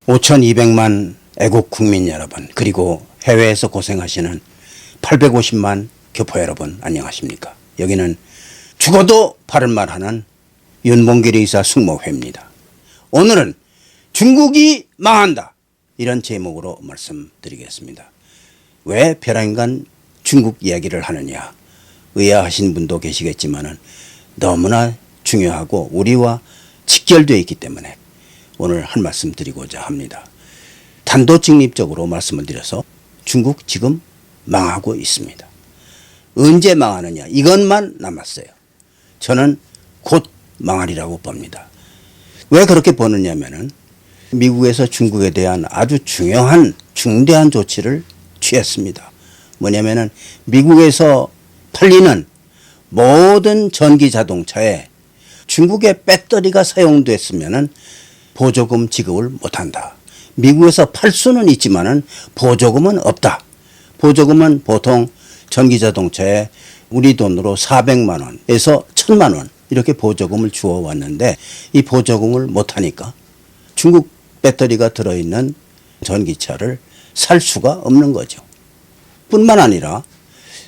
5,200만 애국 국민 여러분, 그리고 해외에서 고생하시는 850만 교포 여러분, 안녕하십니까? 여기는 죽어도 바른 말하는 윤봉길 의사 숙모회입니다. 오늘은 중국이 망한다, 이런 제목으로 말씀드리겠습니다. 왜 벼랑간 중국 이야기를 하느냐, 의아하신 분도 계시겠지만 너무나 중요하고 우리와 직결되어 있기 때문에 오늘 한 말씀 드리고자 합니다. 단도직입적으로 말씀을 드려서 중국 지금 망하고 있습니다. 언제 망하느냐, 이것만 남았어요. 저는 곧 망하리라고 봅니다. 왜 그렇게 보느냐면은 미국에서 중국에 대한 아주 중요한 중대한 조치를 취했습니다. 뭐냐면은 미국에서 팔리는 모든 전기 자동차에 중국의 배터리가 사용됐으면은 보조금 지급을 못한다. 미국에서 팔 수는 있지만은 보조금은 없다. 보조금은 보통 전기 자동차에 우리 돈으로 400만 원에서 1000만 원 이렇게 보조금을 주어 왔는데, 이 보조금을 못하니까 중국 배터리가 들어있는 전기차를 살 수가 없는 거죠. 뿐만 아니라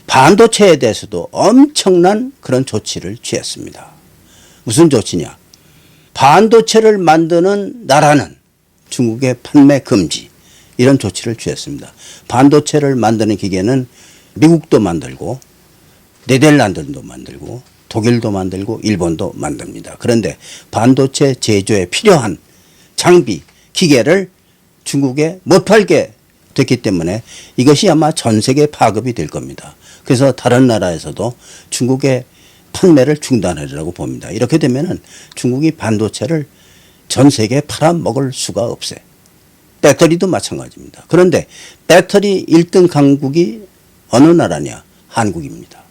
반도체에 대해서도 엄청난 그런 조치를 취했습니다. 무슨 조치냐? 반도체를 만드는 나라는 중국의 판매 금지, 이런 조치를 취했습니다. 반도체를 만드는 기계는 미국도 만들고 네덜란드도 만들고 독일도 만들고 일본도 만듭니다. 그런데 반도체 제조에 필요한 장비, 기계를 중국에 못 팔게 됐기 때문에 이것이 아마 전 세계 파급이 될 겁니다. 그래서 다른 나라에서도 중국의 판매를 중단하리라고 봅니다. 이렇게 되면은 중국이 반도체를 전 세계에 팔아먹을 수가 없어요. 배터리도 마찬가지입니다. 그런데 배터리 1등 강국이 어느 나라냐? 한국입니다.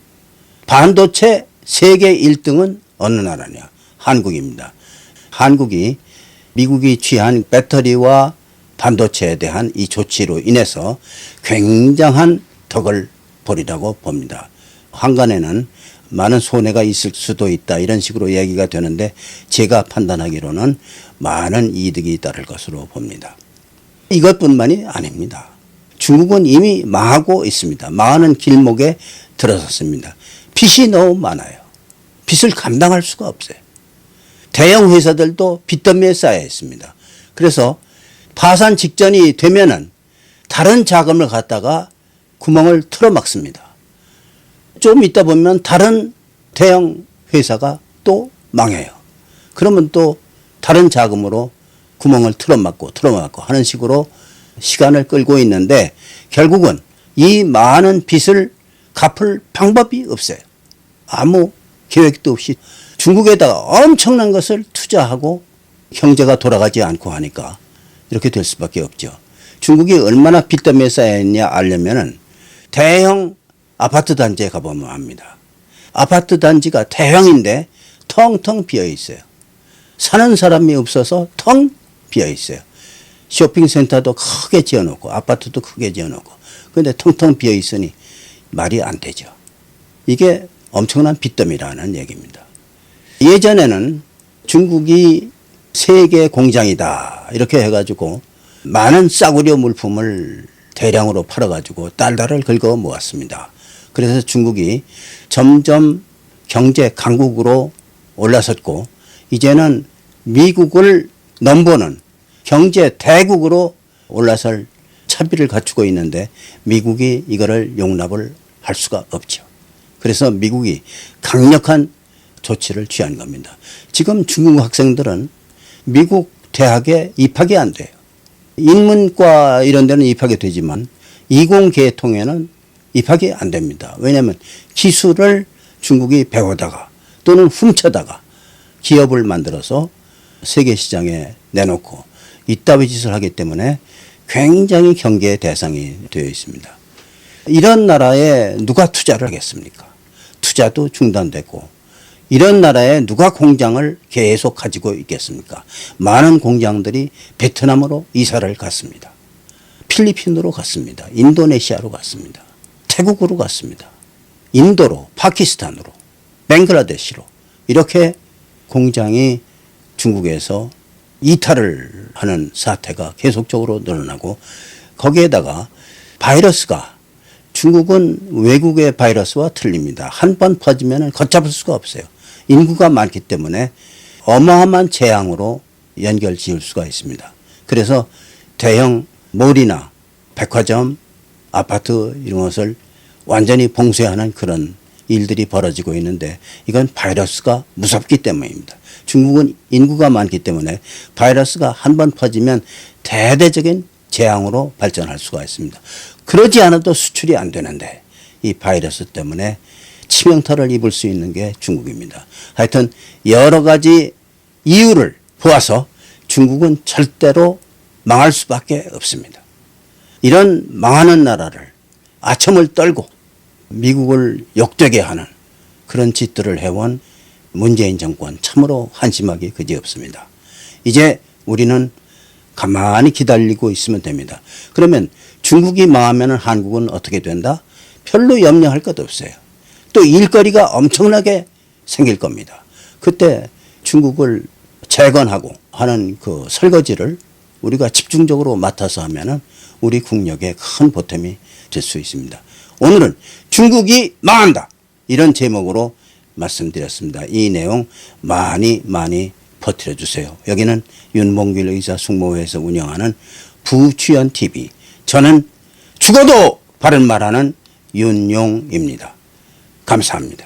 반도체 세계 1등은 어느 나라냐? 한국입니다. 한국이 미국이 취한 배터리와 반도체에 대한 이 조치로 인해서 굉장한 덕을 보리라고 봅니다. 한간에는 많은 손해가 있을 수도 있다, 이런 식으로 이야기가 되는데 제가 판단하기로는 많은 이득이 따를 것으로 봅니다. 이것뿐만이 아닙니다. 중국은 이미 망하고 있습니다. 망하는 길목에 들어섰습니다. 빚이 너무 많아요. 빚을 감당할 수가 없어요. 대형 회사들도 빚더미에 쌓여 있습니다. 그래서 파산 직전이 되면은 다른 자금을 갖다가 구멍을 틀어막습니다. 좀 있다 보면 다른 대형 회사가 또 망해요. 그러면 또 다른 자금으로 구멍을 틀어막고 하는 식으로 시간을 끌고 있는데, 결국은 이 많은 빚을 갚을 방법이 없어요. 아무 계획도 없이 중국에다가 엄청난 것을 투자하고 경제가 돌아가지 않고 하니까 이렇게 될 수밖에 없죠. 중국이 얼마나 빚더미에 쌓여있냐 알려면은 대형 아파트 단지에 가보면 압니다. 아파트 단지가 대형인데 텅텅 비어 있어요. 사는 사람이 없어서 텅 비어 있어요. 쇼핑센터도 크게 지어놓고 아파트도 크게 지어놓고, 그런데 텅텅 비어 있으니 말이 안 되죠. 이게 엄청난 빚더미라는 얘기입니다. 예전에는 중국이 세계 공장이다 이렇게 해가지고 많은 싸구려 물품을 대량으로 팔아가지고 달러를 긁어 모았습니다. 그래서 중국이 점점 경제 강국으로 올라섰고, 이제는 미국을 넘보는 경제 대국으로 올라설 차비를 갖추고 있는데 미국이 이거를 용납을 할 수가 없죠. 그래서 미국이 강력한 조치를 취한 겁니다. 지금 중국 학생들은 미국 대학에 입학이 안 돼요. 인문과 이런 데는 입학이 되지만 이공계통에는 입학이 안 됩니다. 왜냐하면 기술을 중국이 배우다가 또는 훔쳐다가 기업을 만들어서 세계 시장에 내놓고 이따위 짓을 하기 때문에 굉장히 경계의 대상이 되어 있습니다. 이런 나라에 누가 투자를 하겠습니까? 투자도 중단됐고, 이런 나라에 누가 공장을 계속 가지고 있겠습니까? 많은 공장들이 베트남으로 이사를 갔습니다. 필리핀으로 갔습니다. 인도네시아로 갔습니다. 태국으로 갔습니다. 인도로, 파키스탄으로, 벵글라데시로, 이렇게 공장이 중국에서 이탈을 하는 사태가 계속적으로 늘어나고 거기에다가 바이러스가 중국은 외국의 바이러스와 틀립니다. 한 번 퍼지면 걷잡을 수가 없어요. 인구가 많기 때문에 어마어마한 재앙으로 연결 지을 수가 있습니다. 그래서 대형 몰이나 백화점, 아파트 이런 것을 완전히 봉쇄하는 그런 일들이 벌어지고 있는데 이건 바이러스가 무섭기 때문입니다. 중국은 인구가 많기 때문에 바이러스가 한 번 퍼지면 대대적인 재앙으로 발전할 수가 있습니다. 그러지 않아도 수출이 안 되는데 이 바이러스 때문에 치명타를 입을 수 있는 게 중국입니다. 하여튼 여러 가지 이유를 보아서 중국은 절대로 망할 수밖에 없습니다. 이런 망하는 나라를 아첨을 떨고 미국을 욕되게 하는 그런 짓들을 해온 문재인 정권 참으로 한심하기 그지없습니다. 이제 우리는 가만히 기다리고 있으면 됩니다. 그러면 중국이 망하면 한국은 어떻게 된다? 별로 염려할 것 없어요. 또 일거리가 엄청나게 생길 겁니다. 그때 중국을 재건하고 하는 그 설거지를 우리가 집중적으로 맡아서 하면은 우리 국력에 큰 보탬이 될 수 있습니다. 오늘은 중국이 망한다. 이런 제목으로 말씀드렸습니다. 이 내용 많이 퍼뜨려 주세요. 여기는 윤봉길 의사 숙모회에서 운영하는 부취연TV. 저는 죽어도 바른 말하는 윤용입니다. 감사합니다.